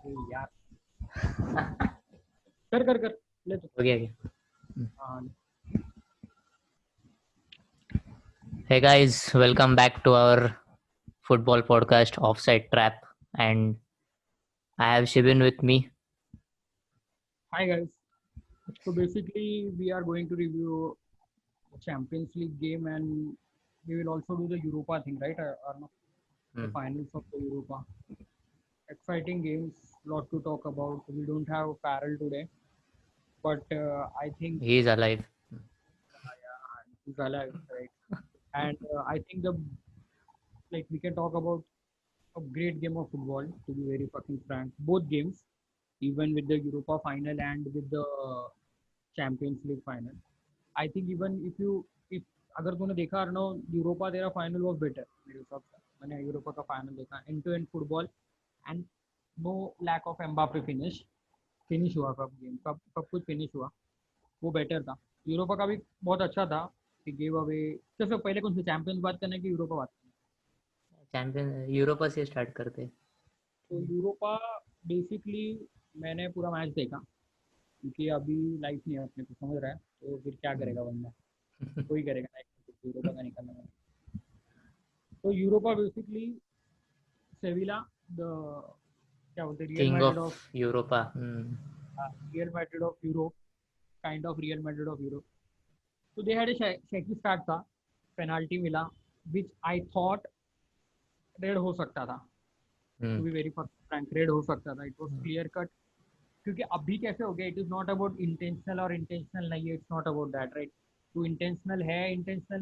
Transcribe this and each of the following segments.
अरे यार कर कर कर ले तो हो गया क्या? हाँ Hey guys, welcome back to our football podcast Offside Trap, and I have Shibin with me. hi guys. So basically we are going to review Champions League game and we will also do the Europa thing, right? Arnav? The Hmm. finals of the Europa. Exciting games, lot to talk about. We don't have Farrell today, but I think He is alive. yeah, he's alive, right? And I think the like we can talk about a great game of football. To be very fucking frank, both games, even with the Europa final and with the Champions League final. I think even if अगर तूने देखा Arnav Europa तेरा final was better मेरे हिसाब से मैंने Europa का final देखा end to end football and no lack of Mbappe finish हुआ कब कुछ फिनिश हुआ वो बेटर था यूरोपा का भी बहुत अच्छा था कि गिव अवे जैसे पहले कौन सी चैंपियंस बात करना है कि यूरोपा बात करना चैंपियन यूरोपा से स्टार्ट करते. है तो यूरोपा बेसिकली मैंने पूरा मैच देखा क्योंकि अभी लाइफ नहीं है अपने को समझ रहा है तो फिर क्या Hmm. करेगा बंदा कोई करेगा लाइफ यूरोपा का निकलना है तो यूरोपा बेसिकली सेविला द क्या बोलते Real King Madrid of of Europa. Hmm. Real Madrid of Europe kind of Real Madrid of Europe तो they had a shaky start था पेनाल्टी मिला विच आई थॉट रेड हो सकता था Hmm. To be very frank red हो सकता था it was clear cut क्योंकि अभी कैसे हो गया it is not about intentional और इंटेंशनल नहीं है it's not about that right तू इंटेंशनल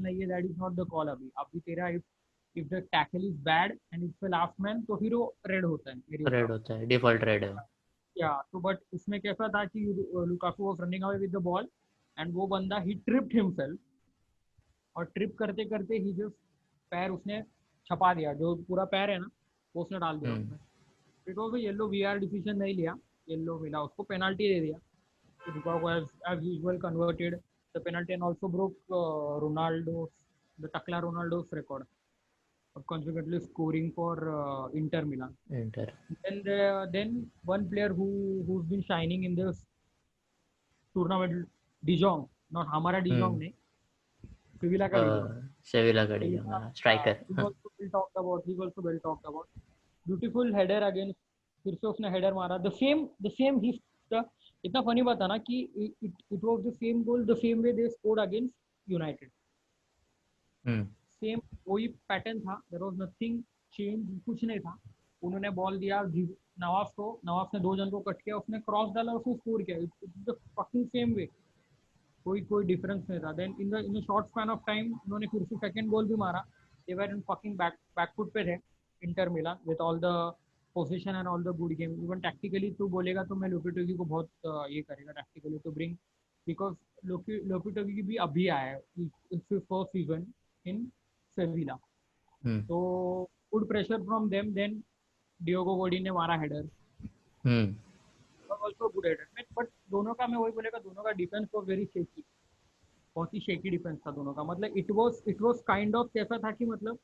नहीं है that is not the call अभी अभी तेरा if the tackle is bad and it's the last man तो फिर वो रेड होता है मेरे हिसाब रेड होता है, डिफॉल्ट रेड है. से या तो बट उसमें कैसा था कि Lukaku was running away with the ball and वो बंदा ही ट्रिप्ड हिमसेल्फ और ट्रिप करते करते ही जस्ट पैर उसने छपा दिया जो पूरा पैर है ना वो उसने डाल दिया Hmm. उसमें it was yellow VR decision नहीं लिया येलो मिला उसको पेनाल्टी दे दिया तो Lukaku as usual converted the penalty and also broke the Takla Ronaldo's record of consequently scoring for Inter Milan. Inter. Then one player who's been shining in this tournament, De Jong, not हमारा De Jong Hmm. नहीं, Sevilla का De Jong. Sevilla का D Sevilla, striker. he's also well talked about. He's also well talked about. Beautiful header against फिर से उसने header मारा the same ही इतना funny बात था ना कि it was the same goal the same way they scored against United Hmm. Same वही पैटर्न था देयर वाज नथिंग चेंज कुछ नहीं था उन्होंने बॉल दिया नवाज ने दो जन को कट किया उसने क्रॉस डाला उसने स्कोर किया it's the fucking same way कोई कोई डिफरेंस नहीं था then in short span of time उन्होंने फिर से सेकंड गोल भी मारा दे वर इन फकिंग बैकफुट पे थे Inter Milan with all the position and all the good game even tactically तू बोलेगा तो मैं लोपेटोगी को बहुत ये करेगा tactically to bring because Lopetegui भी अभी आया है it's first season in Sevilla Hmm. तो good pressure from them then Diego Godin ने मारा header Hmm. Also good header but दोनों का मैं वही बोलेगा दोनों का डिफेंस वॉज वेरी शेकी बहुत ही शेकी डिफेंस था दोनों का मतलब इट वाज काइंड ऑफ कैसा था कि मतलब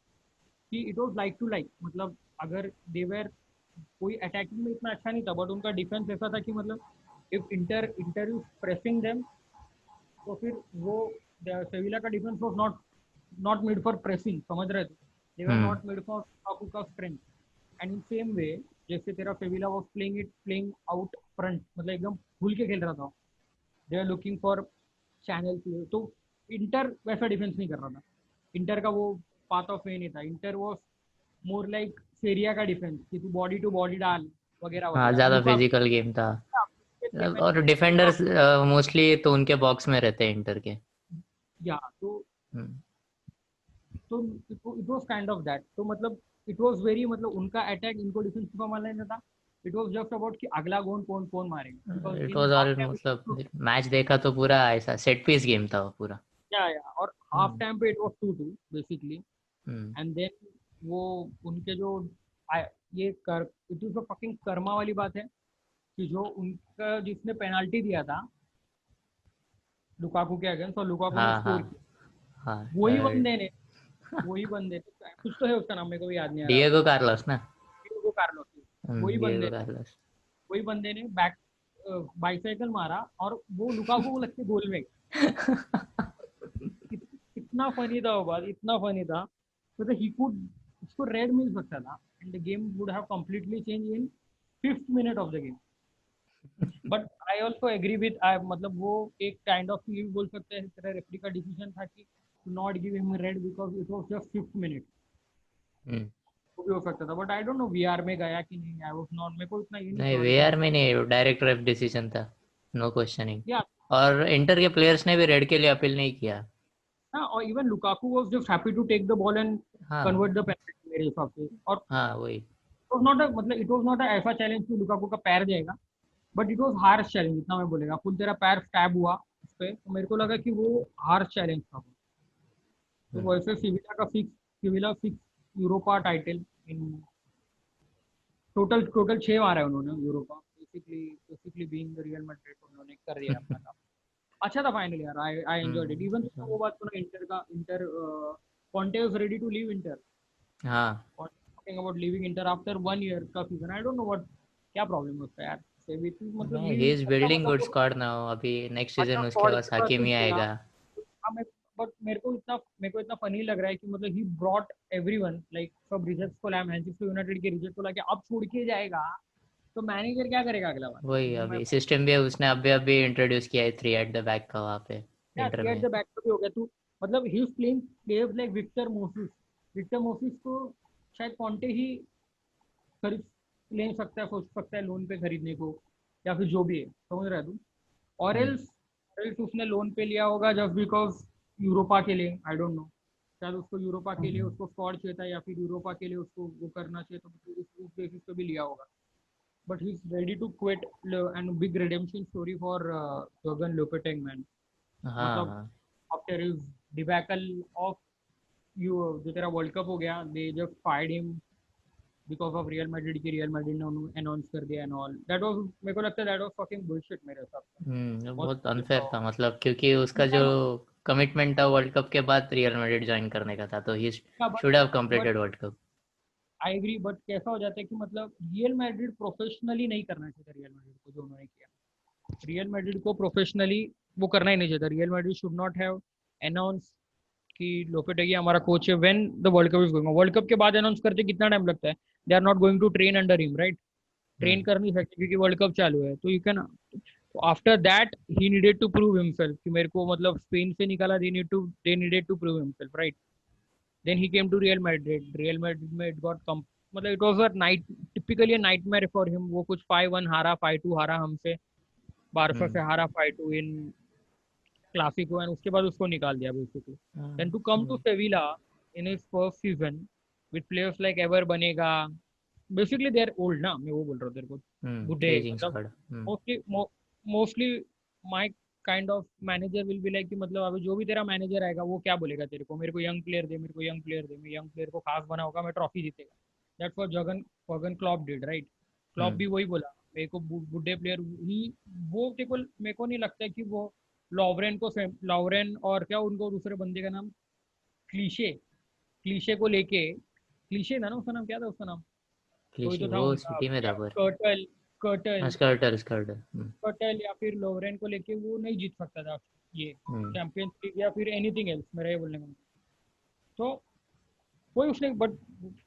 कि it was like to like मतलब अगर देवर कोई अटैकिंग में इतना अच्छा नहीं था बट उनका डिफेंस ऐसा था कि मतलब if Inter is pressing them तो फिर वो सेविला का defence was not made for pressing समझ रहे थे they were Hmm. Not made for Lukaku का strength and in same way जैसे तेरा Sevilla was playing out front मतलब एकदम भूल के खेल रहा था they are looking for channel तो इंटर वैसा डिफेंस नहीं कर रहा था इंटर का वो पाथ ऑफ वे नहीं था इंटर वो मोर लाइक सेरिया का डिफेंस कि तू बॉडी टू बॉडी डाल वगैरह हाँ, वगैरह ज्यादा लुकाकू फिजिकल गेम था. गेम में नहीं और था डिफेंडर्स लुकाकू मोस्टली तो उनके बॉक्स में रहते हैं इंटर के. या Hmm. तो it was kind of that तो मतलब इट वाज वेरी मतलब उनका अटैक इनको डिफेंस का मारना नहीं था इट वाज जस्ट अबाउट कि अगला गोल कौन कौन मारेगा because it in was half all time मतलब मैच देखा तो पूरा ऐसा सेट पीस गेम था वो पूरा. या और हाफ हम्म. टाइम पे it was 2-2 basically hmm. And then वो उनके जो ये कर इट इज फकिंग कर्मा वाली बात है कि जो उनका जिसने पेनाल्टी दिया था लुकाकू के अगेंस्ट और लुकाकू ने हाँ, हाँ, स्कोर किया हाँ. वही बंदे ने कुछ तो है उसका नाम मेरे को भी याद नहीं आ रहा डिएगो कार्लोस ना. डियोगो कार्लोस वही बंदे डिएगो ने कार्लोस. वही बंदे ने बैक बाइसाइकिल मारा और वो लुकाकू को लगते गोल में। इतना फनी था वो बात, इतना फनी था। मतलब ही कुड, उसको रेड मिल सकता था and the game would have completely change in 5th minute of the game. But I also agree with, I मतलब वो एक काइंड ऑफ ये भी बोल सकते हैं तेरा रेफरी का डिसीजन था कि not give him red because it was just 5th minute. हम्म, वो भी हो सकता था, but I don't know VAR में गया कि नहीं, आई वाज नॉट, मेरे को इतना ये नहीं नहीं सवाल समझ। वीआर में नहीं, डायरेक्ट रेफ डिसीजन था, नो क्वेश्चनिंग। या और इंटर के प्लेयर्स ने भी रेड के लिए अपील नहीं किया। हाँ, और even Lukaku was just happy to take the ball and हाँ कन्वर्ट द पेनल्टी मेरे हिसाब से। और हाँ वही। इट वाज नॉट अ, मतलब इट वाज नॉट अ ऐसा चैलेंज कि लुकाकू का पैर जाएगा, but it was harsh challenge, इतना मैं बोलेगा। फुल तेरा पैर स्टैब हुआ उस पे, तो मेरे को लगा कि वो हार्श चैलेंज था। तो हम्म, वैसे Sevilla six Europa title in total, total 6 मारा है उन्होंने Europa. Basically basically being Real Madrid उन्होंने कर दिया अपना काम। अच्छा था फाइनल यार, I I enjoyed it. Even so, वो बात सुना इंटर का, Inter Conte was ready to leave Inter, हाँ talking about leaving Inter after 1 year का season. I don't know what, क्या प्रॉब्लम है उसका यार। सेविक मतलब नहीं, ही ही इज अच्छा बिल्डिंग गुड मतलब स्क्वाड नाउ, अभी नेक्स्ट अच्छा सीजन उसके स्क्वाड पास के पास कुछ हाकिमी बोला। आएगा। हाँ, मैं, बट मेरे को इतना फनी लग रहा है कि मतलब ही ब्रॉट एवरीवन, लाइक सब रिजल्ट्स को लाया, मैनचेस्टर यूनाइटेड के रिजल्ट को लाके अब छोड़ के जाएगा, तो मैनेजर क्या करेगा अगला बार? वही मैं अभी सिस्टम भी उसने अभी अभी इंट्रोड्यूस किया है, 3 एट द बैक का वहाँ पे क्या इंटर एट में। द बैक पे भी हो गया तू। मतलब he is playing players like Victor Moses. Victor Moses को शायद कॉन्टे ही खरीद ले सकता है, सोच सकता है लोन पे खरीदने को, या फिर जो भी है, समझ रहा है तू। और हम्म एल्स उसने लोन पे लिया होगा जस्ट बिकॉज यूरोपा के लिए, आई डोंट नो। शायद उसको यूरोपा के लिए उसको स्क्वाड चाहिए था, या फिर यूरोपा के लिए उसको वो करना चाहिए, तो उस बेसिस पे भी लिया होगा। But he is ready to quit and big redemption story for Jurgen Lopetegui man. हाँ मतलब हाँ। After his debacle of you, जो तेरा वर्ल्ड कप हो गया, they just fired him because of Real Madrid की, रियल मैड्रिड ने announce कर दिया एंड ऑल दैट वाज, मेरे को लगता है दैट वाज फकिंग बुलशिट मेरे हिसाब से। वो बहुत बहुत अनफेयर था, मतलब क्योंकि उसका जो मतलब कमिटमेंट था वर्ल्ड कप के बाद रियल मैड्रिड ज्वाइन करने का था, तो he but should have but completed world cup. I agree, but कैसा हो जाता है कि मतलब रियल मैड्रिड प्रोफेशनली नहीं करना चाहिए था रियल मैड्रिड को, जो उन्होंने किया। रियल मैड्रिड को प्रोफेशनली वो करना ही नहीं चाहिए था। Real Madrid should not have announce कि लोपेटेगी हमारा कोच है when the world cup is going. World cup के बाद अनाउंस करते कितना टाइम लगता है? They are not going to train under him, right? Train हम्म कर नहीं सकते क्योंकि वर्ल्ड कप चालू है, तो you can. After that he needed to prove himself कि मेरे को मतलब स्पेन से निकाला, they needed to prove himself, right? Then he came to Real Madrid, Real Madrid में इट गॉट कम, मतलब it was a night, typically a nightmare for him. वो कुछ 5-1 हारा, 5-2 हारा हमसे, बारसा से हम्म हारा 5-2 इन क्लासिको, एंड उसके बाद उसको निकाल दिया basically. Then to come to वही। Sevilla in his first season with players like ever बनेगा, बेसिकली दे आर ओल्ड ना, मैं वो बोल रहा हूँ तेरे को, बूढ़े एजिंग मतलब। Squad. Mostly mostly my kind of manager will be like कि मतलब अभी जो भी तेरा मैनेजर आएगा वो क्या बोलेगा तेरे को, मेरे को यंग प्लेयर दे, मेरे को यंग प्लेयर दे, मैं यंग प्लेयर को खास बना होगा, मैं ट्रॉफी जीतेगा। That's what Jurgen Jurgen Klopp did, right? Klopp हम्म भी वही बोला, मेरे को बूढ़े प्लेयर ही, वो तेरे को, मेरे को नहीं लगता है कि वो लॉवरेन और क्या उनको दूसरे बंदे का नाम, क्लीशे, क्लीशे को लेके, क्लीशे था ना उसका नाम, क्या था उसका नाम? कोई क्लीशी तो था वो उनका, सिटी में था या पर। कर्टल, हाँ कर्टल स्कर्टर। कर्टल या फिर लोवरेन को लेके वो नहीं जीत सकता था ये हम्म चैंपियंस लीग या फिर एनीथिंग एल्स, मेरा ये बोलने का मतलब। तो कोई उसने, बट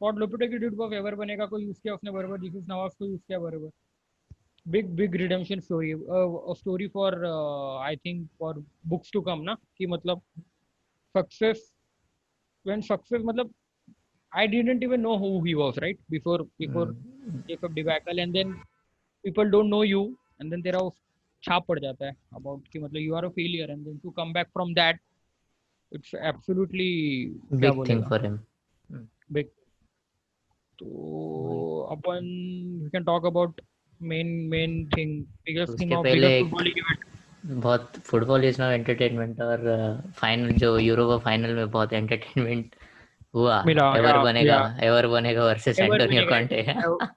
फॉर लोपेटेगी डिड वो एवर बनेगा कोई यूज किया उसने बराबर, जीसस नवाज को यूज किया बराबर। Big big redemption story, story for I think for books to come ना, कि मतलब सक्सेस, व्हेन सक्सेस मतलब I didn't even know who he was, right? Before hmm Jacob debacle, and then people don't know you, and then तेरा वो छाप पड़ जाता है about कि मतलब you are a failure, and then to come back from that, it's absolutely क्या big thing बोलेगा, फॉर हिम। big। तो अपन we can talk about main thing, biggest thing उसके of पहले biggest एक footballing event। बहुत football is now entertainment, और final जो euro final में बहुत एंटरटेनमेंट हुआ। मिला एवर बनेगा, या एवर बनेगा वर्सेस एवर एंटोनियो बनेगा, कॉन्टे।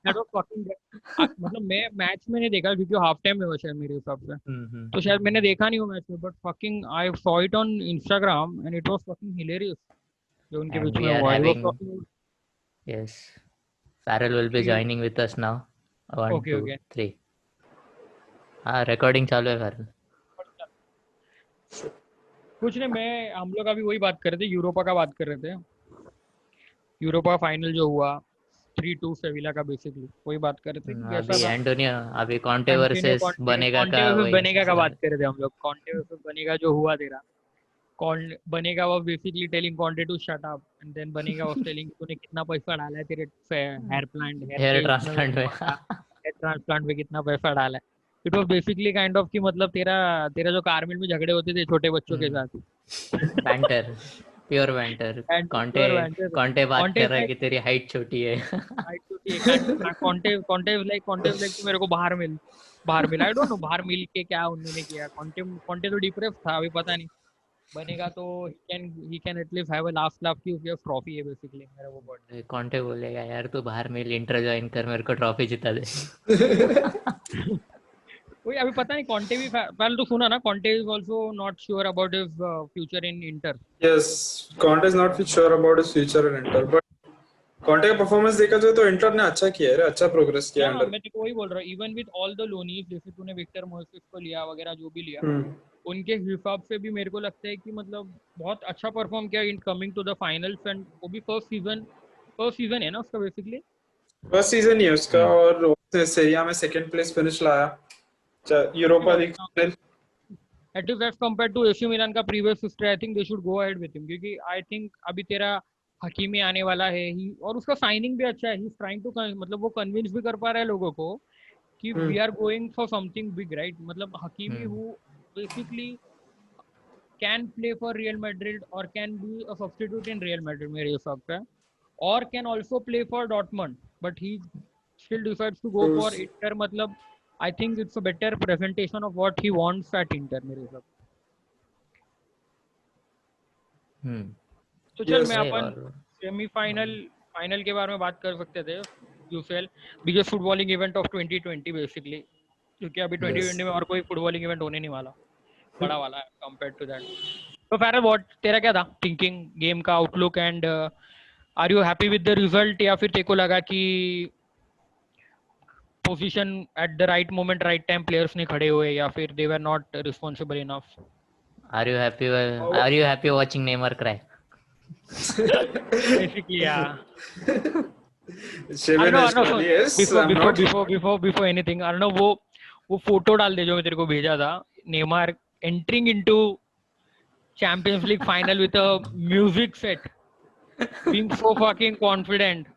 that was fucking, मतलब मैं मैच में नहीं देखा क्योंकि हाफ टाइम में वो शायद मेरे हिसाब से, हम्म। तो शायद मैंने देखा नहीं वो मैच में, but fucking I saw it on Instagram and it was fucking hilarious जो उनके एंड बीच वी में आर हुआ। He was having, talking yes, Farrell will be कि joining with us now. One, okay two, okay, three. हाँ recording चालू है फिर। कुछ नहीं, मैं हम लोग अभी वही बात कर रहे थे, यूरोपा का बात कर रहे थे। यूरोपा फाइनल जो हुआ 3-2 सेविला का, बेसिकली वही बात कर रहे थे कि कैसा अभी था। एंटोनियो, अभी कॉन्टे एंटोनियो वर्सेस कॉन्टे, बनेगा कॉन्टे का वर्सेस वही बनेगा का चल बात रहा कर रहे थे हम लोग। कॉन्टे वर्सेस बनेगा जो हुआ तेरा, कौन बनेगा वो basically telling Conte to shut up, and then बनेगा वाज टेलिंग तूने कितना पैसा डाला है तेरे है। हेयर प्लांट, हेयर हेयर पे, इतना ट्रांसप्लांट में। हेयर ट्रांसप्लांट पे कितना पैसा डाला है। It was basically kind of कि मतलब तेरा तेरा जो कारमिल में झगड़े होते थे छोटे बच्चों के साथ। Banter, pure banter. And Conte, pure venture. Conte बात कॉन्टे कर रहा है कि तेरी हाइट छोटी है। हाइट छोटी है, कॉन्टे लाइक तू मेरे को बाहर मिल, आई डोंट नो बाहर मिल के क्या उन्होंने किया। कॉन्टे कॉन्टे तो डिप्रेस था, अभी पता नहीं बनेगा तो he can at least have a last laugh की उसके ट्रॉफी है बेसिकली मेरा वो बॉडी। कॉन्टे बोलेगा यार तू बाहर में इंटर ज्वाइन कर, मेरे को ट्रॉफी जिता दे। वही अभी पता नहीं, कॉन्टे भी पहले तो सुना ना, Conte is also not sure about his future in Inter. Yes, Conte is not sure about his future in Inter, but Conte का परफॉर्मेंस देखा जाए तो इंटर ने अच्छा किया है, अच्छा प्रोग्रेस किया या है अंडर। मैं तेको वही बोल रहा हूँ, even with all the loanees, जैसे तूने विक्टर मोसेस को लिया वगैरह जो भी लिया, हम्म, उनके हिसाब से भी मेरे को लगता है कि मतलब बहुत अच्छा परफॉर्म किया in coming to the finals. And वो भी फर्स्ट सीजन है ना उसका बेसिकली। फर्स्ट सीजन ही है उसका, हम्म। और उसने सीरिया में सेकंड प्लेस फिनिश लाया, Europa league final. At least as compare to AC Milan का previous history, I think they should go ahead with him, क्योंकि आई थिंक अभी तेरा हकीमी आने वाला है ही, और उसका साइनिंग भी अच्छा है। ही इज ट्राइंग टू, मतलब वो कन्विंस भी कर पा रहा है लोगों को कि we hmm, are going for something big, right. मतलब Hakimi hmm. Who basically can play for Real Madrid or can be a substitute in Real Madrid मेरे हिसाब से, or can also play for Dortmund, but he still decides to go for cruise. Inter। मतलब I think it's a better presentation of what he wants at Inter मेरे हिसाब से। हम्म। तो चल yes, मैं वही अपन और सेमीफाइनल फाइनल के बारे में बात कर सकते थे। UCL biggest footballing event of 2020 basically, क्योंकि अभी यस। 2020 में और कोई फुटबॉलिंग इवेंट होने नहीं वाला बड़ा वाला है कंपेयर टू दैट। तो फैरल व्हाट तेरा क्या था थिंकिंग, गेम का outlook, and are you happy with the result, या फिर तेको लगा कि position at the right moment right time players नहीं खड़े हुए, या फिर they were not responsible enough. Are you happy, और are you happy watching Neymar cry? Basically या Jimenez अर्णव सुन, Crawley, yes, before I'm before not. Before before before anything, Arnav वो photo डाल दे जो मैं तेरे को भेजा था, Neymar entering into champions League final with a music set, being so fucking confident.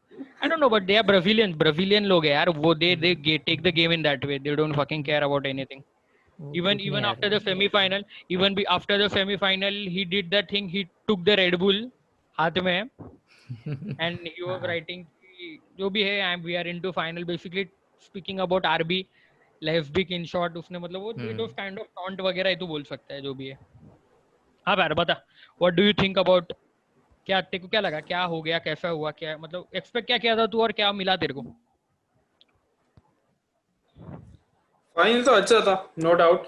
I don't know, but they are Brazilians. Brazilian लोग हैं यार, वो take the game in that way. They don't fucking care about anything. वो Even कुछ नहीं even यार। after the semi-final, after the semi-final, he did that thing. He took the Red Bull हाथ में, and he was हाँ। writing कि जो भी है, we are into final. Basically speaking about RB, lesbic in short, उसने मतलब वो it was kind of taunt वगैरह ही तो बोल सकता है जो भी है। हाँ यार बता, what do you think about, क्या तेरे को क्या लगा, क्या हो गया, कैसा हुआ, क्या मतलब एक्सपेक्ट क्या किया था तू और क्या मिला तेरे को? फाइनल तो अच्छा था, नो डाउट।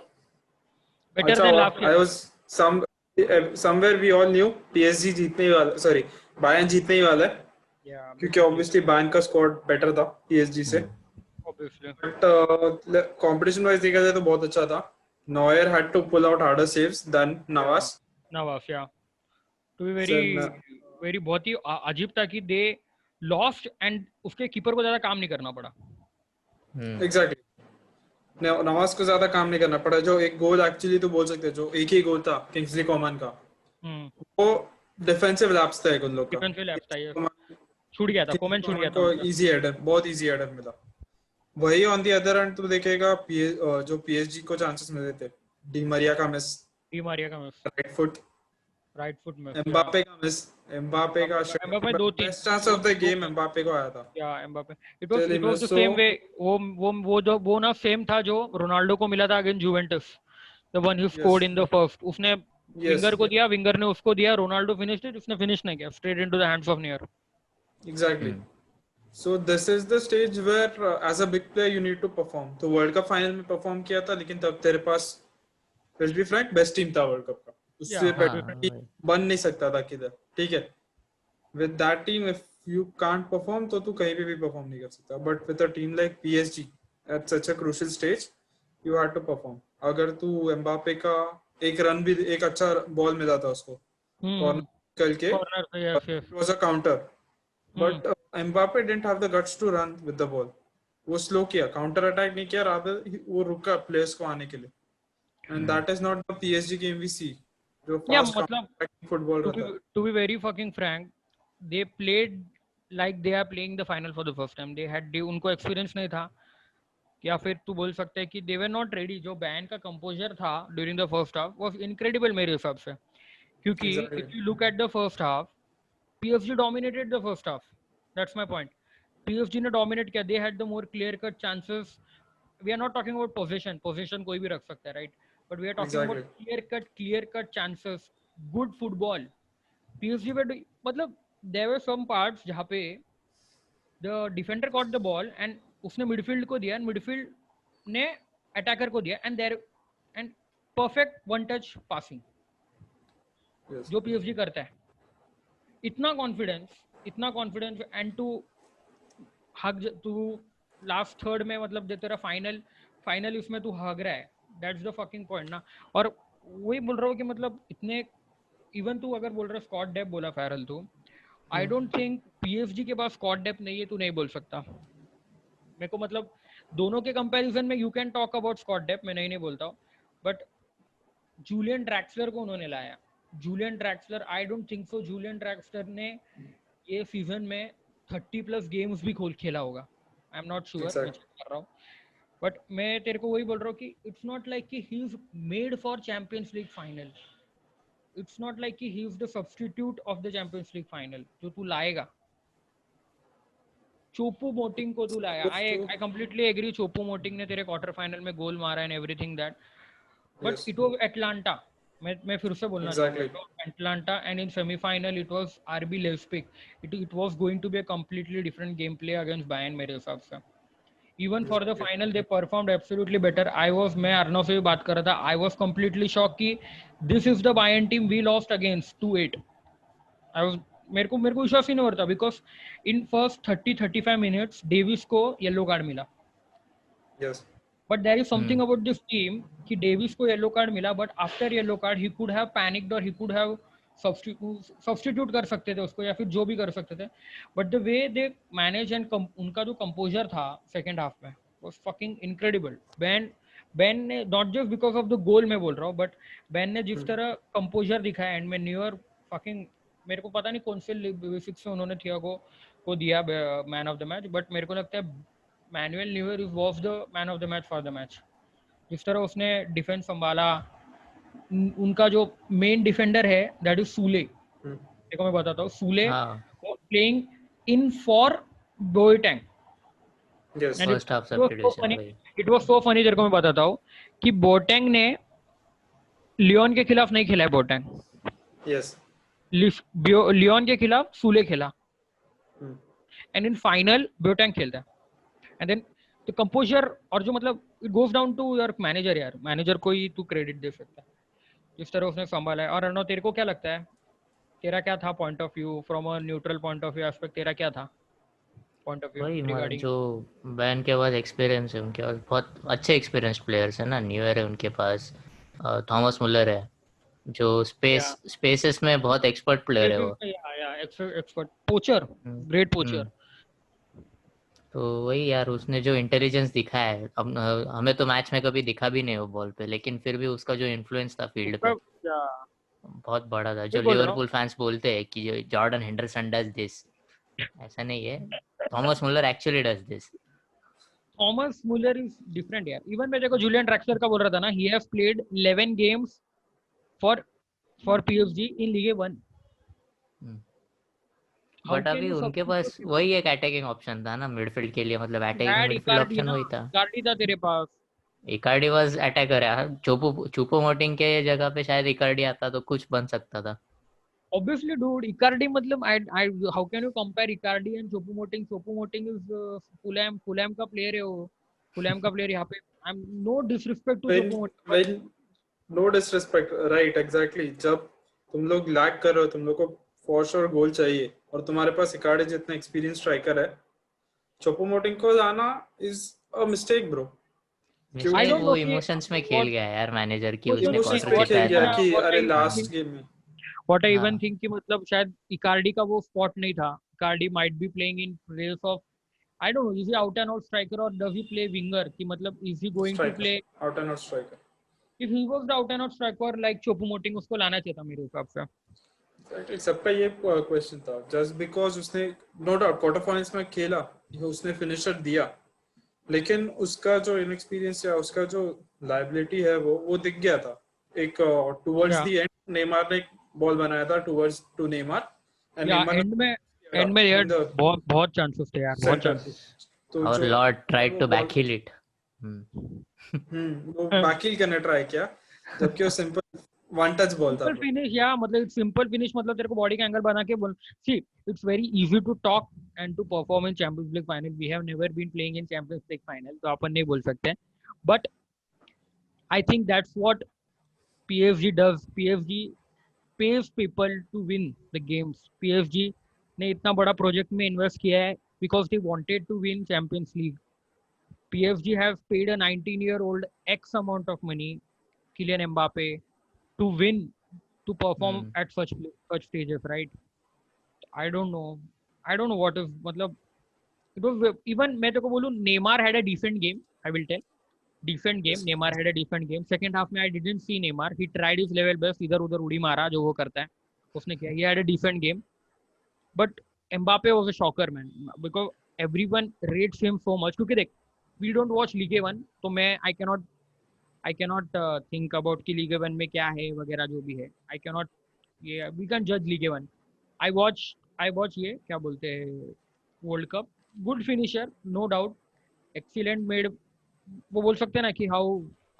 बेटर अच्छा देन हुआ। Last I year. Was somewhere we all knew PSG जीतने ही वाला, सॉरी बायर्न जीतने ही वाला है, या क्योंकि बेसिकली ऑब्वियसली बायर्न का स्क्वाड बेटर था पीएसजी से। ऑब्वियसली बट कंपटीशन वाइज देखा जाए तो बहुत अच्छा था। Neuer had to pull out harder saves than Navas. Navas, yeah to be very then very बहुत ही अजीब था कि दे लॉस्ट एंड उसके कीपर को ज्यादा काम नहीं करना पड़ा। एग्जैक्टली, नवाज को ज्यादा काम नहीं करना पड़ा। जो एक गोल एक्चुअली तो बोल सकते हैं, जो एक ही गोल था किंग्सली कॉमन का, वो डिफेंसिव लैप्स था एक उन लोग का। डिफेंसिव लैप्स था ये, छूट गया था, किंग्सली कोमेन छूट गया कॉमन था को उनका। इजी हेडर, बहुत इजी हेडर मिला। वही ऑन दी अदर एंड तो देखेगा जो पीएसजी को चांसेस मिले थे, डी मरिया का मिस, डी मारिया का miss, right foot, right foot miss, या एम्बापे का मिस, एम्बापे का एम्बापे दो तीन बेस्ट चांस दो ऑफ द दो गेम एम्बापे को आया था। या Mbappe, till he it was the miss, so same way. वो ना सेम था जो रोनाल्डो को मिला था against Juventus, the one who yes, scored in the first. उसने यस, विंगर को दिया, विंगर ने उसको दिया, रोनाल्डो फिनिश्ड इट, उसने फिनिश नहीं किया, straight into the hands of near. Exactly. So this is the stage where as a big player you need to perform. तो वर्ल्ड कप फाइनल में परफॉर्म किया था, लेकिन तब तेरे पास, let's be frank, best team था वर्ल्ड कप का, या उससे हाँ बेटर टीम वही। बन नहीं सकता था किधर, ठीक है। With that team if you can't perform तो तू कहीं पे भी परफॉर्म नहीं कर सकता, but with a team like PSG at such a crucial stage, you had to perform. अगर तू एम्बापे का एक रन भी एक अच्छा बॉल मिला था उसको कॉर्नर निकल के, कॉर्नर पे, yes yes, it was a counter, but Mbappe didn't have the guts to run with the ball. वो स्लो किया, काउंटर अटैक नहीं किया, rather वो रुका प्लेयर्स को आने के लिए, and that is not the PSG game we see, जो या fast मतलब फुटबॉल रहता है. to be very fucking frank, they played like they are playing the final for the first time. they उनको एक्सपीरियंस नहीं था, या फिर तू बोल सकते हैं कि they were not ready. जो बैन का कंपोजर था during the first half was incredible मेरे हिसाब से, क्योंकि Exactly. if you look at the first half, PSG dominated the first half. That's my point. PSG ने dominate किया. They had the more clear cut chances. We are not talking about possession कोई भी रख सकता है, right? But we are talking Exactly. about clear cut chances, good football. PSG were मतलब there were some parts जहाँ पे the defender caught the ball and उसने midfield को दिया, and midfield ने attacker को दिया, and perfect one touch passing. Yes. जो PSG करता है, इतना कॉन्फिडेंस एंड तू लास्ट थर्ड में मतलब जो तेरा फाइनल उसमें तू हग रहा है, दैट्स द फकिंग पॉइंट ना. और वही बोल रहा हूँ कि मतलब इतने, इवन तू अगर बोल रहा है स्कॉट डेप बोला फैरल, तू आई डोंट थिंक पीएसजी के पास स्कॉट डेप नहीं है, तू नहीं बोल सकता मेरे को. मतलब दोनों के कंपैरिजन में you can talk about Scott Depp, मैं नहीं बोलता हूँ, बट जूलियन ड्रैक्सलर को उन्होंने लाया. Julian Draxler, I don't think so Julian Draxler ने ये सीजन में 30+ गेम्स भी खेला होगा. आई एम नॉट श्योर, मैं चेक कर रहा हूँ, बट मैं तेरे को वही बोल रहा हूँ कि इट्स नॉट लाइक कि he is made for Champions League final. It's not like कि he is the substitute of the Champions League final. जो तू लाएगा, चोपू मोटिंग को तू लाया, आई कंप्लीटली एग्री. चोपू मोटिंग ने तेरे क्वार्टर फाइनल में गोल मारा and everything that, but it was Atalanta. मैं फिर से बोलना चाहूंगा, Atalanta, and in semifinal it was RB Leipzig. It was going to be a completely different game play against Bayern मेरे हिसाब से. Even for the final they performed absolutely better. मैं अर्नव से भी बात कर रहा था, आई वाज कंप्लीटली शॉक कि this is the Bayern team we lost against 2-8. मेरे को विश्वास ही नहीं होता, because in first 30-35 minutes Davis को येलो कार्ड मिला. Yes. But there is something about this team कि डेविस को येलो कार्ड मिला, but after yellow card he could have panicked और ही कुड हैव सब्स्टिट्यूट कर सकते थे उसको, या फिर जो भी कर सकते थे. But the way they manage and उनका जो कंपोजर था सेकेंड हाफ में वाज फकिंग इनक्रेडिबल. बैन ने not just because of the goal मैं बोल रहा हूँ, बट बैन ने जिस तरह कंपोजर दिखाया एंड में न्यूयर फकिंग, मेरे को पता नहीं कौन से बेसिक्स से उन्होंने थियागो को दिया man of the match, but मेरे को लगता है Manuel Neuer was the man of the match for the match. जिस तरह उसने डिफेंस संभाला, उनका जो मेन डिफेंडर है दैट इज सूले. देखो मैं बताता हूँ, Sule playing in for Boateng. First half substitution. It was so funny. तेरे को मैं बताता हूँ कि बोएटेंग ने लियोन के खिलाफ नहीं खेला है. बोएटेंग यस, लियोन के खिलाफ सूले खेला, एंड इन फाइनल बोएटेंग खेलता है. एंड देन द कंपोजर, और जो मतलब it goes down to your manager. यार मैनेजर को ही तू क्रेडिट दे सकता है जिस तरह उसने संभाला है. और अर्णव, तेरे को क्या लगता है, तेरा क्या था point of view from a neutral point of view aspect? तेरा क्या था पॉइंट ऑफ व्यू रिगार्डिंग जो बैन के पास एक्सपीरियंस है, उनके पास बहुत अच्छे एक्सपीरियंस प्लेयर्स है ना. न्यूयर है उनके पास, थॉमस मुलर है जो स्पेसेस में बहुत एक्सपर्ट प्लेयर है. वो एक्सपर्ट पोचर, ग्रेट पोचर. तो वही यार, उसने जो इंटेलिजेंस दिखाया है, अब हमें तो मैच में कभी दिखा भी नहीं वो बॉल पे, लेकिन फिर भी उसका जो इन्फ्लुएंस था फील्ड पे बहुत बड़ा था. जो लिवरपूल फैंस बोलते हैं कि जो जॉर्डन हेंडरसन डज दिस, ऐसा नहीं है. Thomas Muller actually does this. Thomas Muller is different यार. इवन मैं देखो जूलियन ड्रैक्सलर का बोल रहा था ना, he has played 11 games for PSG in league 1. But अभी उनके पास वही एक अटैकिंग ऑप्शन था ना मिडफील्ड के लिए. मतलब अटैकिंग मिडफील्ड ऑप्शन वही था. इकार्डी था तेरे पास. इकार्डी वाज अटैकर यार. चूपो मोटिंग के जगह पे शायद इकार्डी आता तो कुछ बन सकता था. Obviously, dude, Icardi, मतलब how can you compare Icardi and Choupo-Moting? Choupo-Moting is Fulham का player है वो. Fulham का player यहाँ पे. I'm no disrespect to Choupo-Moting. No disrespect, right? Exactly. जब तुम लोग लैग कर रहे हो, तुम लोग को फॉर श्योर गोल चाहिए, और तुम्हारे पास इकार्डी जितना एक्सपीरियंस स्ट्राइकर है, चोपो-मोटिंग को लाना is a mistake bro. Messi I don't वो know कि इमोशंस में खेल what गया यार मैनेजर की, वो उसने इमोशंस क्वार्टर पे खेल जिताया गया था। कि what अरे I even last think game में what I even हाँ think कि मतलब शायद इकार्डी का वो स्पॉट नहीं था. Icardi might be playing in place of I don't know, is he out and out striker or does he play winger? कि मतलब is he going to striker, play? Out and out striker. If he was the out and out striker like Choupo-Moting उसको लाना चाहिए था मेरे हिसाब से. सबका ये क्वेश्चन था, जस्ट बिकॉज उसने नो डाउट क्वार्टर फाइनल्स में खेला, उसने फिनिशर दिया, लेकिन उसका जो इनएक्सपीरियंस या उसका जो लायबिलिटी है वो दिख गया था. एक towards Yeah, the end Neymar ने एक बॉल बनाया था towards to Neymar, and yeah. Neymar end में यार इन द बहुत बहुत चांसेस थे यार, बहुत सेंटर. चांसेस. तो और जो लॉर्ड ट्राइड वो टू बॉल बैकहील इट। वो बैकहील करने ट्राई किया, जबकि वो सिंपल वन टच बॉल था. सिंपल फिनिश या मतलब सिंपल फिनिश मतलब तेरे को बॉडी का एंगल बना के बोल. See it's very easy to talk and to perform in Champions League final. We have never been playing in Champions League final, तो अपन नहीं बोल सकते. But I think that's what PSG does. PSG pays people to win the games. PSG ने इतना बड़ा project में invest किया है because they wanted to win Champions League. PSG have paid a 19-year-old X amount of money, Kylian Mbappe, to win, to perform at such stages, right? I don't know. I don't know what is मतलब it was even मैं तेरे को बोलूँ Neymar had a decent game. I will tell. Decent game. Neymar had a decent game. Second half में I didn't see Neymar. He tried his level best. इधर उधर उड़ी मारा जो वो करता है उसने किया. He had a decent game. But Mbappe was a shocker, man, because everyone rates him so much. क्योंकि देख we don't watch Ligue 1, तो मैं I cannot think about कि Ligue 1 में क्या है वगैरह जो भी है. I cannot we can judge Ligue 1. I watch ये क्या बोलते हैं World Cup. Good finisher, no doubt. Excellent made. वो बोल सकते हैं ना कि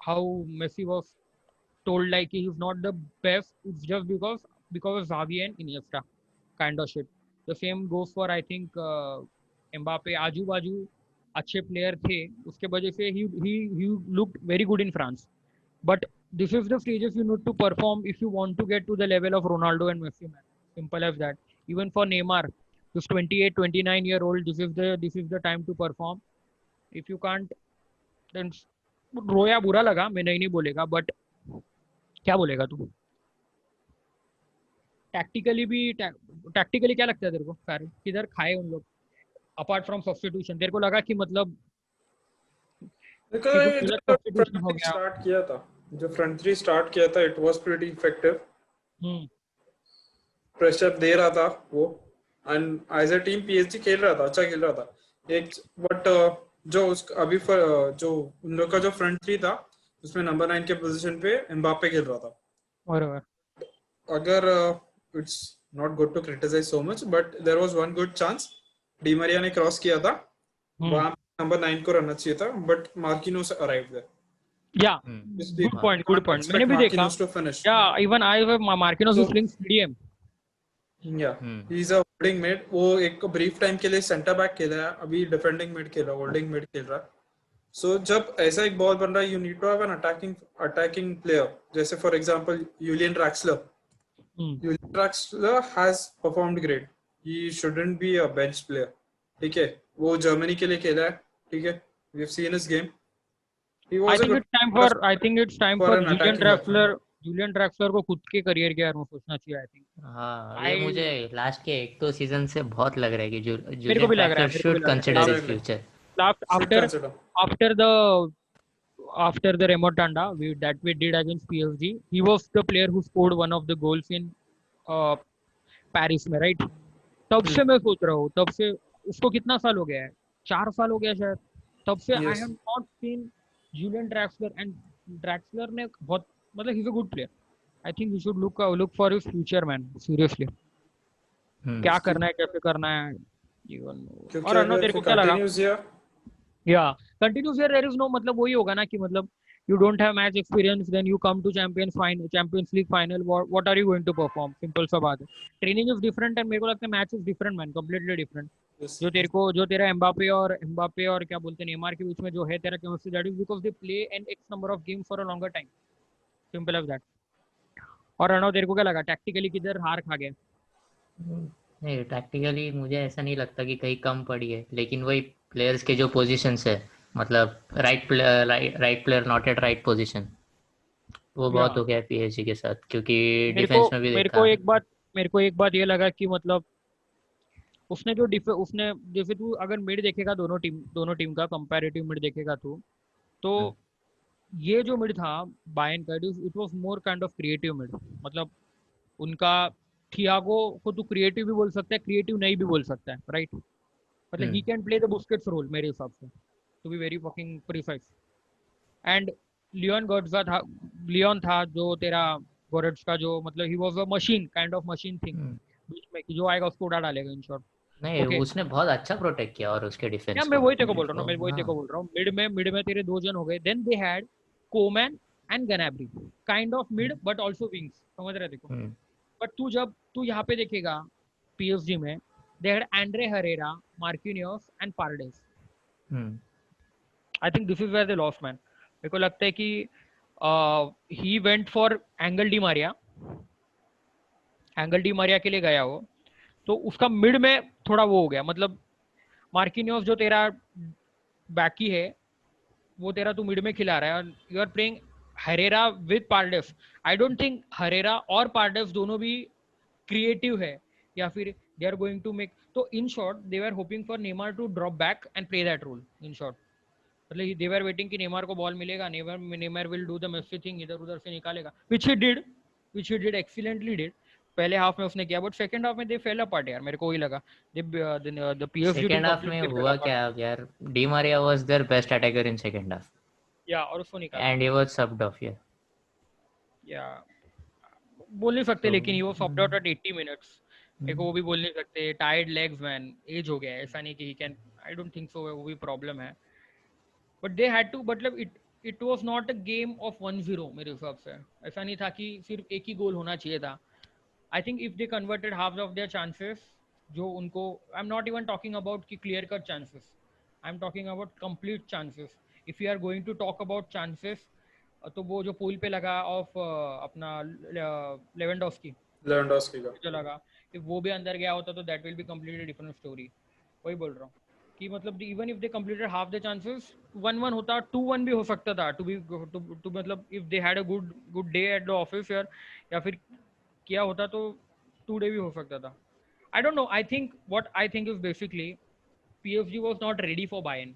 how Messi was told like he is not the best. It's just because of Xavi and Iniesta kind of shit. The same goes for I think Mbappe. आजू बाजू अच्छे player थे, उसके वजह से he looked very good in France. But this is the stages you need to perform if you want to get to the level of Ronaldo and Messi, man. Simple as that. Even for Neymar, this 28, 29-year-old, this is the time to perform. If you can't, then रोया बुरा लगा, मैं नहीं बोलेगा, but क्या बोलेगा तू? Tactically क्या लगता है तेरे को? किधर खाए उन लोग अपार्ट फ्रॉम सब्स्टिट्यूशन? तेरे को लगा कि मतलब सब्स्टिट्यूशन हो गया? स्टार्ट किया था, जो फ्रंट थ्री स्टार्ट किया था, it was pretty effective. Pressure दे रहा था वो, and as a team PSG खेल रहा था, अच्छा खेल रहा था. एक बट जो अभी जो उन लोग का जो फ्रंट थ्री था उसमें नंबर 9 के पोजीशन पे एम्बापे खेल रहा था. बराबर. अगर it's not good to criticise so much, but there was one good chance, Di Maria ने क्रॉस किया था, वहां नंबर 9 को रहना चाहिए था, but Marquinhos arrived there. Yeah good point मैंने भी देखा. Yeah even I have Marquinhos is playing CDM. Yeah he is a holding mid. वो एक ब्रीफ टाइम के लिए सेंटर बैक खेला है, अभी डिफेंडिंग मिड खेल रहा है, होल्डिंग मिड खेल रहा है. सो जब ऐसा एक बॉल बन रहा है, you need to have an attacking player. जैसे for example Julian Draxler. Julian Draxler has performed great. He shouldn't be a bench player. ठीक है, वो जर्मनी के लिए खेला है, ठीक है, we have seen his game. I think it's time for Julian Draxler को खुद के करियर के बारे में सोचना चाहिए. I think. हाँ, ये मुझे लास्ट के 1-2 सीजन से बहुत लग रहा है कि मेरे को भी लग रहा है. should consider his future. After the remontada that we did against PSG, he was the player who scored one of the goals in Paris में, right? तब से मैं सोच रहा हूँ, तब से उसको कितना साल हो गया है? 4 साल हो गया शायद. तब से I have not seen Julian Draxler, and Draxler ने बहुत मतलब he's a good player. I think we should look for his future, man. Seriously. क्या करना है, कैसे करना है? और अन्ना तेरे को क्या लगा? Yeah, continuous year there is no मतलब वही होगा ना कि मतलब you don't have match experience, then you come to Champions League final. What are you going to perform? Simple सा बात है. Training is different and मेरे को लगता है match is different, man. Completely different. जो तेरा एम्बापे और क्या बोलते हैं नेमार के बीच में जो है तेरा chemistry, that is because they play an X number of games for a longer time. Simple as that. और अनव तेरे को क्या लगा टैक्टिकली किधर हार खा गया? नहीं, टैक्टिकली मुझे ऐसा नहीं लगता कि कहीं कम पड़ी है, लेकिन वही प्लेयर्स के जो पोजीशंस है मतलब right player not at right position, वो या बहुत हो गया पीएसजी के साथ, क्योंकि मेरे को डिफेंस में भी मेरे देखा। को एक बात मेरे को एक बात ये लगा कि मतलब उसने जैसे तू अगर मिड देखेगा दोनों टीम का कंपैरेटिव मिड देखेगा तो हम्म, ये जो मिड था बायर्न का, it was more kind of creative mid. मतलब उनका थियागो को तू क्रिएटिव भी बोल सकता है, क्रिएटिव नहीं भी बोल सकता है, राइट? मतलब he hmm, can play the Busquets role मेरे हिसाब से, to be very fucking precise. And Leon Goretzka था, लियोन था जो तेरा गोरेट्स का, जो मतलब he was a machine, kind of machine thing hmm. बीच में, कि जो आएगा उसको उड़ा डालेगा इन शॉर्ट। नहीं, ओके, उसने बहुत अच्छा प्रोटेक्ट किया और उसके या डिफेंस मैं को। वही तेरे को बोल रहा हूँ ना, तो मैं वही तेरे को हाँ। बोल रहा हूँ, मिड में तेरे दो जन हो गए, then they had Coman and Gnabry, kind of mid but also wings, समझ रहे देखो। हम्म, बट तू यहाँ पे देखेगा पीएसजी में, they had Andre Herrera, Marquinhos and Paredes. Hmm, I think this is where they lost man. मेरे को लगता है कि he went for Angel Di Maria के लिए गया वो, तो उसका मिड में थोड़ा वो हो गया। मतलब मार्किनियोस जो तेरा बैकी है, वो तेरा तू मिड में खिला रहा है, you are playing Herrera with Paredes. I don't think Herrera और पार्डेस दोनों भी क्रिएटिव है, या फिर they are going to make. तो in short they are hoping for Neymar to drop back and play that role in short. मतलब they are waiting कि Neymar को बॉल मिलेगा, Neymar will do the Messi thing, इधर उधर से निकालेगा, which he did excellently did. पहले half में उसने किया, बट सेकंड हाफ में दे फेल अपार्ट यार, मेरे को वही लगा। The PSG team second half में कंप्लीटली फेल हुआ अपार्ट। क्या अब यार, Di Maria was their best attacker in second half या और उसको निकाला। And he was सब्ड of here. या बोल नहीं सकते, तो लेकिन ये वो सब्ड आउट एट 80 मिनट्स। मेरे को हम्म, वो भी बोल नहीं सकते, टायर्ड लेग्स मैन, एज हो गया है, ऐसा नहीं कि he can. I don't think सो, वो भी प्रॉब्लम है। बट दे हैड टू, मतलब it was not a game of 1-0 मेरे हिसाब से। ऐसा नहीं था कि सिर्फ एक ही गोल होना चाहिए था। I think if they converted half of their chances, जो उनको, I am not even talking about कि clear cut chances, I am talking about complete chances. If you are going to talk about chances, तो वो जो pool पे लगा of अपना Lewandowski Lewandowski का। जो लगा, if वो भी अंदर गया होता तो that will be completely different story. वही बोल रहा हूँ कि मतलब even if they completed half the chances, 1-1 होता, 2-1 भी हो सकता था, टू मतलब if they had a good good day at the office यार, या फिर किया होता तो 2 डे भी हो सकता था। आई don't no, I think what I think is basically PSG was not ready for Bayern.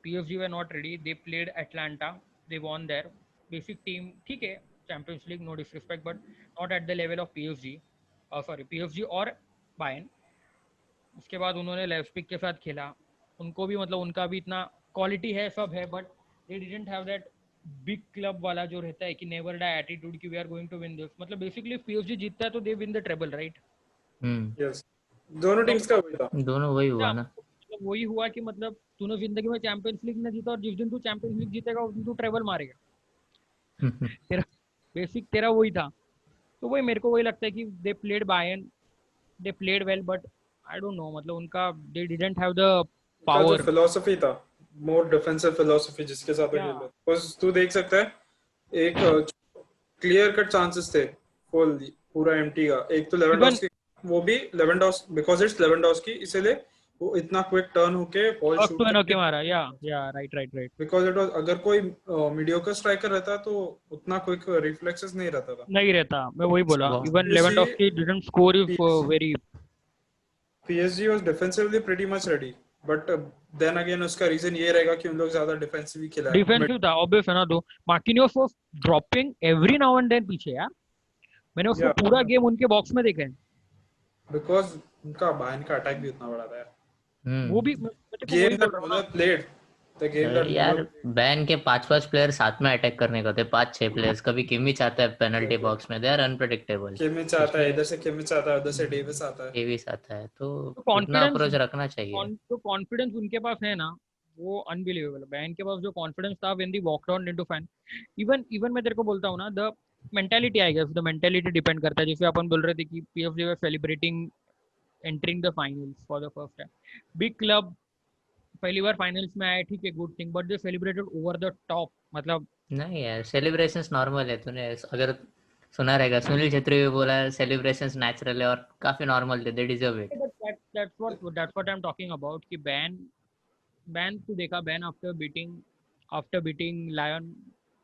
PSG were not ready. They played Atlanta. They won there. Basic team, ठीक है, Champions League, no disrespect, but not at the level of PSG. Sorry, PSG और Bayern. उसके बाद उन्होंने Leipzig के साथ खेला, उनको भी मतलब उनका भी इतना क्वालिटी है, सब है, but they didn't have that big club वाला जो रहता है कि नेवर डाई एटीट्यूड, कि we are going to win this. मतलब बेसिकली PSG जीतता है तो they win the treble, right? Yes, दोनों तो टीम्स का वही था। दोनों वही हुआ क्या ना। मतलब वही हुआ कि मतलब तूने जिंदगी में चैंपियंस लीग नहीं जीता, और जिस दिन तू चैंपियंस लीग जीतेगा उस दिन तू ट्रेबल मारेगा। तेरा बेसिक तेरा वही था। तो वही मेरे को वही लगता है कि they played Bayern, they played well, but I don't no, मतलब उनका दे डिडंट हैव द उनका जो पावर। फिलोसफी था, मोर डिफेंसिव फिलोसफी, जिसके साथ वो या खेल रहे थे, बस तू देख सकता है एक क्लियर कट चांसेस थे फुल पूरा एम्प्टी का। एक तो इवन लेवेंडोस्की, वो भी लेवेंडोस्की बिकॉज इट्स लेवेंडोस्की, इसीलिए वो इतना क्विक टर्न होके ball toss shoot to an करके, के मारा, या right right right. Because it was, अगर कोई मीडियोकर स्ट्राइकर रहता तो उतना क्विक रिफ्लेक्सेस नहीं रहता था। नहीं रहता, मैं वही बोला, वो even PSG Lewandowski didn't score if very. PSG was defensively pretty much ready, but then again उसका रीजन ये रहेगा कि उन लोग ज्यादा डिफेंसिव खेला है। डिफेंसिव था ऑब्वियस है ना, दो Marquinhos was dropping every now and then पीछे यार। मैंने उसको या पूरा गेम उनके बॉक्स में देखा है। बिकॉज उनका बायन का अटैक भी उतना बड़ा था यार। वो हम्म। भी मैं तेरे को गेम वही बोल दैट रहा हूँ ना। मुलर प्लेड, द गेम दैट मुलर यार बैन के 5-5 प्लेयर साथ में अटैक करने को थे, 5-6 प्लेयर्स। कभी किमी चाहता है पेनल्टी प्लेड, बॉक्स में, दे आर अनप्रेडिक्टेबल। किमिच आता है पिछले इधर से, किमिच आता है उधर से, डेविस आता है। डेविस आता है, तो तो उतना कॉन्फिडेंस, अप्रोच रखना चाहिए। जो कॉन्फिडेंस उनके पास है ना, वो अनबिलीवेबल है। बैन के पास जो कॉन्फिडेंस था when they walked on into fan, even even मैं तेरे को बोलता हूँ ना, the mentality, I guess the mentality depend करता है। जैसे अपन बोल रहे थे कि PSG were celebrating entering the finals for the first time, big club पहली बार फाइनल्स में आए, ठीक है, good thing, but they celebrated over the top. मतलब नहीं यार, सेलिब्रेशंस नॉर्मल है। तूने अगर सुना रहेगा, सुनील छेत्री भी बोला सेलिब्रेशंस नेचुरल है और काफी नॉर्मल थे, they deserve it. that's what I'm talking about कि बैन बैन तू देखा, ban after beating Lion,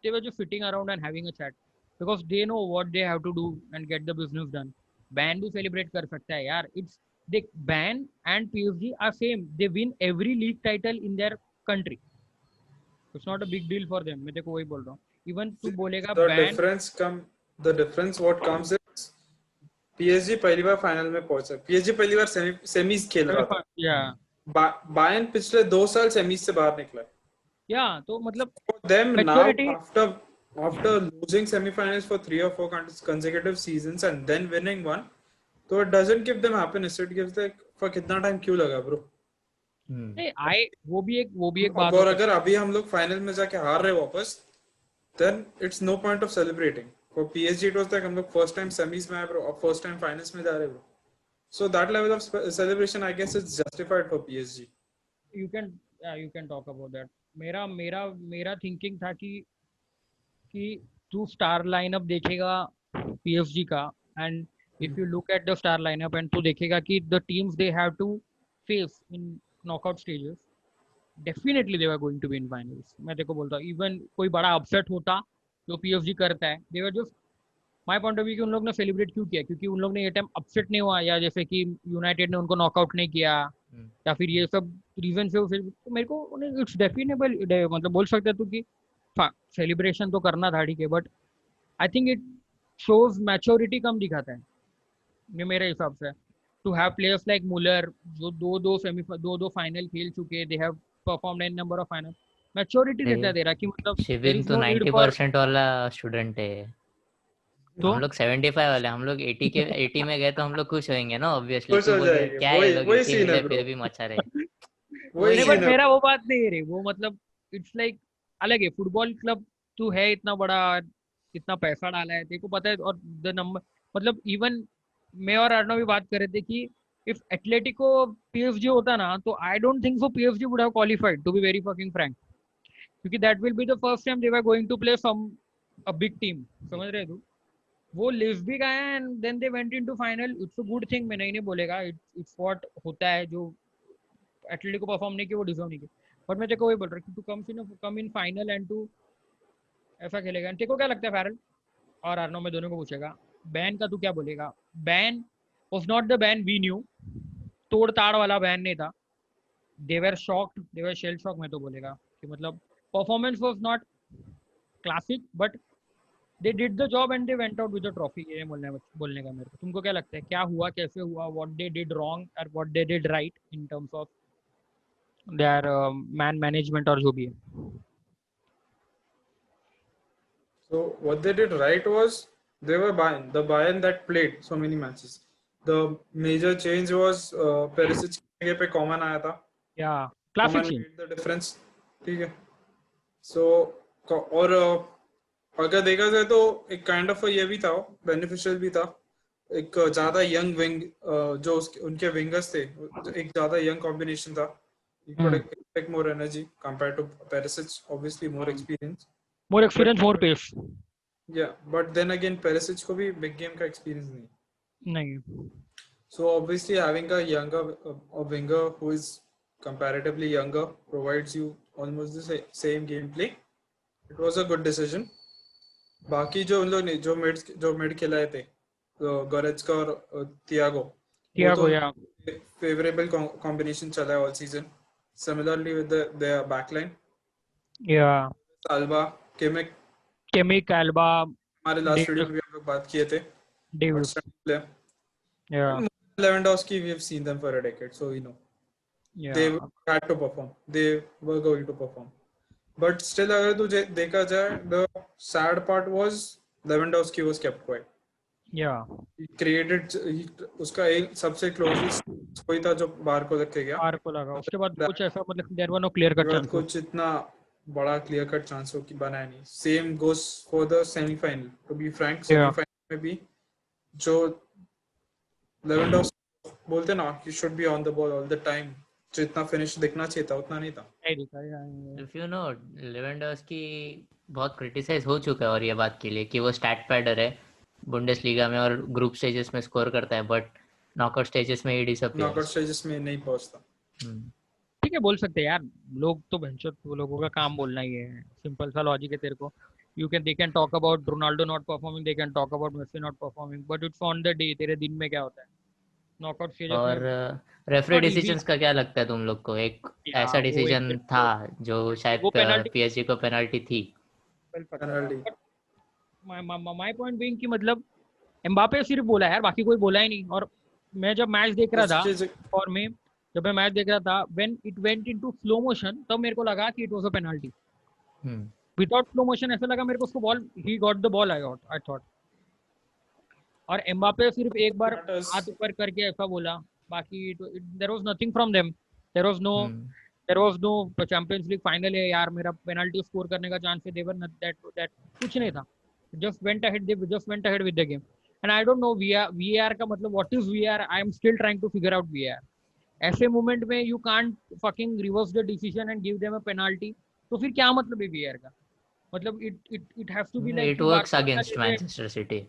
they were just sitting around and having a chat because they know what they have to do and get the business done. Ban भी celebrate कर सकता है यार. It's देख, ban and PSG are same. They win every league title in their country. It's not a big deal for them. मैं तेरे को वही बोल रहा हूँ. Even तू बोलेगा The ban. difference what comes is PSG पहली बार फाइनल में पहुंचा. PSG पहली बार सेमीज खेल रहा था. Yeah. बायर्न पिछले 2 साल सेमीज से बाहर निकला. Yeah, तो मतलब For them maturity. now after losing semifinals for 3 or 4 consecutive seasons and then winning one, so it doesn't give them happiness. It gives like for कितना टाइम क्यों लगा bro. नहीं, वो भी एक बात. और अगर अभी हम लोग फाइनल में जाके हार रहे वापस, then it's no point of celebrating. For PSG it was like हम लोग first time semis में आए bro, और first time finals में जा रहे bro. So that level of celebration I guess is justified for PSG. You can talk about that. मेरा thinking था कि तू स्टार लाइनअप देखेगा PSG का, and if you look at the star lineup and तू देखेगा कि the teams they have to face in knockout stages, definitely they were going to win finals. मैं तेरे को बोलता हूँ, इवन कोई बड़ा अपसेट होता जो PSG करता है, they were just my point of view कि उन लोग ने सेलिब्रेट क्यों किया, क्योंकि उन लोग ने ये टाइम अपसेट नहीं हुआ, या जैसे कि यूनाइटेड ने उनको नॉकआउट नहीं किया, या फिर ये सब रीजन से तो मेरे को इट्स डेफिनेबल, मतलब बोल सकते तू कि सेलिब्रेशन तो करना था, ठीक है, but I think it shows maturity कम दिखाता है ये मेरे हिसाब से. To have players like Muller जो दो फाइनल खेल चुके, they have performed in number of final, maturity देता है तेरा कि मतलब शिविन तो 90% वाला स्टूडेंट है. तो हम लोग 75 वाले, हम लोग 80 में गए तो हम लोग खुश होंगे ना ऑब्वियसली. खुश हो जाएंगे. क्या है लोग 80 सीन है मिले bro. फिर भी मचा रहे. नहीं, बट मेरा वो बात नहीं है रे, वो मतलब इट्स लाइक अलग है. फुटबॉल क्लब तू है इतना बड़ा, इतना पैसा डाला है, तेरे को पता है, और द नंबर, मतलब इवन मैं और अर्णव भी बात कर रहे थे कि इफ एटलेटिको PSG होता ना, तो I don't think so PSG would have qualified, to be very fucking frank, क्योंकि that will be the first time they were going to play some a big team. समझ रहे तू? वो leave भी गए and then they went into final. It's a good thing, मैं नहीं बोलेगा, इट्स व्हाट होता है. जो एटलेटिको परफॉर्म नहीं किया वो डिजर्व नहीं किया, बट मैं तेरे को वही बोल रहा हूँ कि to come in final and to ऐसा खेलेगा. तेरे को क्या लगता है फैरल और आर्नो, में दोनों को पूछेगा, बैन का तू क्या बोलेगा? Bayern was not the Bayern we knew, तोड़ ताड़ वाला बैन नहीं था. They were shocked, they were shell shock. मैं तो बोलेगा कि मतलब performance was not classic, but they did the job and they went out with the trophy. ये बोलने का मेरे को. तुमको क्या लगता है, क्या हुआ, कैसे हुआ, व्हाट दे डिड रॉन्ग और what they did right in terms of their man management और जो भी है? So what they did right was they were the Bayern that played so many matches. The major change was Perisic की जगह पे Coman आया था. Yeah, classic Coman change. made the difference. ठीक है. So और अगर देखा जाए तो एक काइंड ऑफ ये भी था, बेनिफिशियल भी था. एक ज्यादा यंग विंग जो उनके विंगर्स थे, एक ज्यादा यंग कॉम्बिनेशन था. You could expect more energy compared to Perisic, obviously more experience. More experience, more pace. Yeah, but then again Perisic को भी big game का experience नहीं. So obviously having a younger a winger who is comparatively younger provides you almost the same gameplay. It was a good decision. बाकी जो उन लोग ने जो मिड खिलाए थे, गोरेत्स्का और थियागो, या favorable combination चला है all season. Similarly with their backline. Yeah. Alba, Kimmich, Alba. हमारे लास्ट वीडियो में भी हम लोग बात किए थे. Davis. Yeah. Lewandowski, we have seen them for a decade, so you know. Yeah. They had to perform. They were going to perform. But still, अगर तुझे देखा जाए, the sad part was Lewandowski was kept quiet. Yeah. He created. उसका एक सबसे closest कोई था जो बाहर को रखे गया. बाहर को लगा. उसके बाद कुछ ऐसा मतलब there were no clear cut chances. कुछ इतना बड़ा clear cut chance की बनाया नहीं. Same goes for the semi-final. To be frank, semi-final में भी जो Lewandowski बोलते ना, he should be on the ball all the time. जितना फिनिश दिखना चाहिए था उतना नहीं था. नहीं दिखा. If you know, Lewandowski बहुत क्रिटिसाइज हो चुका है और ये बात के लिए कि वो स्टैट पैडर है बुंडेसलीगा में और ग्रुप स्टेजेस में स्कोर करता है, बट नॉकआउट स्टेजेस में ही डिसअपीयर. नॉकआउट स्टेजेस में नहीं पहुंचता. ठीक ठीक है बोल सकते हैं यार, लोग तो भैंचोद वो लोगों का काम बोलना ही है, सिंपल सा लॉजिक है तेरे को. They can talk about Ronaldo not performing, they can talk about Messi not performing, but it's on the day, तेरे दिन में क्या होता है नॉकआउट स्टेजेस में. और it's referee not easy. Decisions का क्या लगता है तुम लोग को? एक या ऐसा वो एक डिसीजन था जो शायद वो पेनल्टी पीएसजी को पेनल्टी थी. वेल पता था, penalty. But my point being कि मतलब एम्बापे सिर्फ बोला यार, बाकी कोई बोला ही नहीं. और मैं जब मैच देख रहा था, उसके और मैं जब मैं मैच देख रहा था, when it went into slow motion, तब मेरे को लगा कि it was a penalty. Hmm. Without slow motion ऐसा लगा मेरे को उसको ball, he got the ball, I thought. और एम्बापे सिर्फ एक बार हाथ ऊपर करके ऐसा बोला, बाकी there was nothing from them. There was no hmm. There was no Champions League final है यार, मेरा पेनल्टी स्कोर करने का चांस है, देवर दैट कुछ नहीं था. Just went ahead, they just went ahead with the game. And I don't know VAR का मतलब what is VAR. I am still trying to figure out VAR. ऐसे मोमेंट में you can't fucking reverse the decision and give them a penalty. तो फिर क्या मतलब है VAR का? मतलब it has to be like it कि वर्क्स बार्सिलोना अगेंस्ट जैसे मैनचेस्टर सिटी.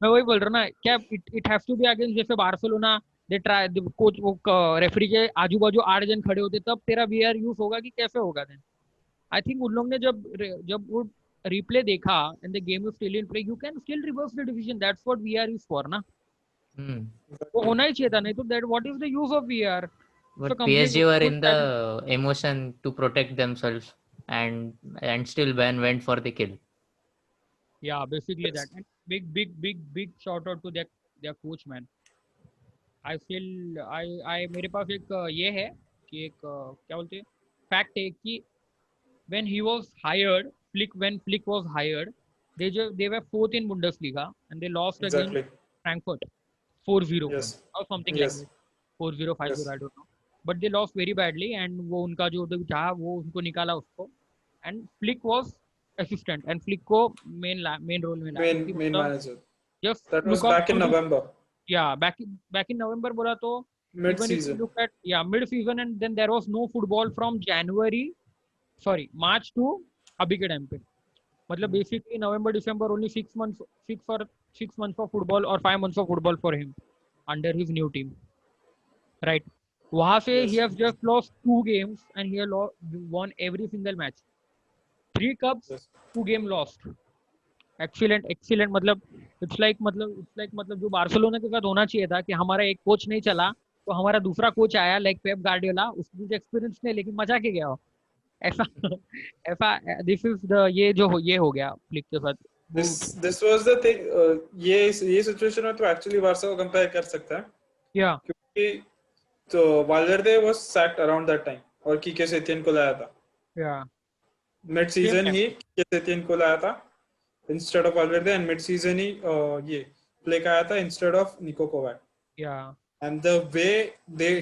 मैं वही बोल रहा हूँ ना, क्या it has to be against जैसे बार्सिलोना, दे ट्राई कोच वो रेफरी के आजू बाजू 8 जन खड़े होते, तब तेरा वीआर यूज होगा कि कैसे होगा देन. आई थिंक उन लोग ने जब वो रिप्ले देखा and the game is still in play, you can still reverse the decision. That's what VR is for ना. वो होना ही चाहिए था, नहीं तो that what is the use of VR. But complete PSG were full in the emotion to protect themselves and still went for the kill. Yeah basically that. And big shout out to their coach man. I मेरे पास एक ये है कि एक क्या बोलते हैं फैक्ट है कि when he was hired, when Flick was hired, they were fourth in Bundesliga and they lost against exactly. Frankfurt 4-0 Yes. or something like Yes. that. 4-0 5-0 Yes. I don't know. But they lost very badly and वो उनका जो था वो उनको निकाला उसको. And Flick was assistant and Flick को main role में लाया कि Main मतलब manager. just That was look out back in for this. November. Yeah, back in November बोला तो Mid even if you season. look at mid season, and then there was no football from March to अभी के time पे. मतलब basically November December only 6 months of football or 5 months of football for him under his new team, right? वहां से Yes. he has just lost 2 games and he has won every single match. 3 cups, Yes. 2 game lost. Excellent. मतलब it's like जो Barcelona के साथ होना चाहिए था कि हमारा एक कोच नहीं चला तो हमारा दूसरा कोच आया लाइक पेप गार्डियोला, उसको कुछ एक्सपीरियंस नहीं लेकिन मजा के गया हो. ऐसा ऐसा दिस इज द ये हो गया फ्लिक के साथ. This was the thing. ये सिचुएशन में तो एक्चुअली बार्सा को कंपेयर कर सकता है या क्योंकि तो Valverde was sacked around that time और कीके सेटियन को लाया था. या मिड सीजन ही कीके सेटियन को लाया था instead of Valverde and mid season ही ये प्ले का आया था इंस्टेड ऑफ निको कोवाच. या and the way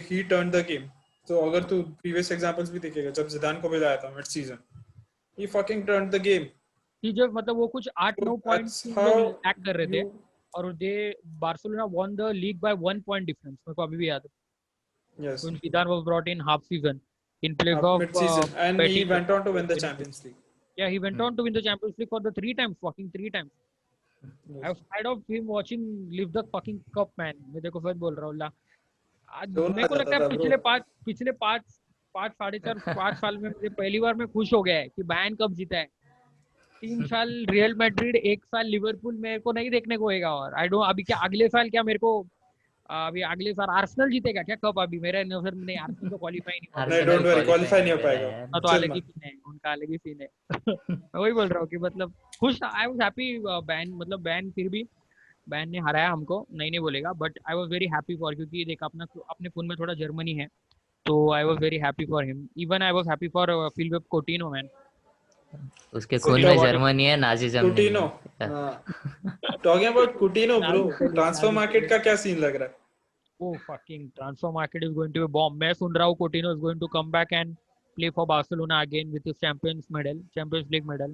he turned the game. तो अगर तू प्रीवियस एग्जांपल्स भी देखेगा जब जिदान को भी लाया था mid season, he fucking turned the game. कि जब मतलब वो कुछ 8-9 पॉइंट्स लैक कर रहे थे और दे Barcelona won the league by 1 point difference. मेरे को अभी भी याद है. Yes. When Zidane was brought in half season in place of mid-season, and he went on to win the Champions League. Yeah, he went on to win the Champions League for the 3 times. Yes. I was tired of him watching live the fucking cup, man. मैं देखो सच बोल रहा हूँ ला. मेरे को लगता है पिछले 5 साल में मुझे पहली बार मैं खुश हो गया है कि बैन कब जीता है. 3 साल रियल मैड्रिड, 1 साल लिवरपूल मेरे को नहीं देखने को होगा. और आई डोंट अभी क्या अगले साल क्या मेरे को अभी अगले साल आर्सेनल जीतेगा क्या कप? अभी मेरा नजर में नहीं, आर्सेनल तो क्वालीफाई नहीं डोंट वरी, क्वालीफाई नहीं हो पाएगा. तो अलग ही सीन है उनका, अलग ही सीन है. मैं वही बोल रहा हूँ कि मतलब खुश था. I was happy. बैन फिर भी बैन ने हराया हमको, नहीं बोलेगा, but I was very happy for, क्योंकि देख अपने खून में थोड़ा जर्मनी है, तो I was very happy for him. Even I was happy for Philippe Coutinho, man. उसके खून में जर्मनी है, नाजीज्म नहीं. Coutinho. Talking about Coutinho bro, transfer market का क्या सीन लग रहा है? Oh, fucking transfer market is going to be bomb. मैं सुन रहा हूँ Coutinho is going to come back and play for Barcelona again with his Champions League medal.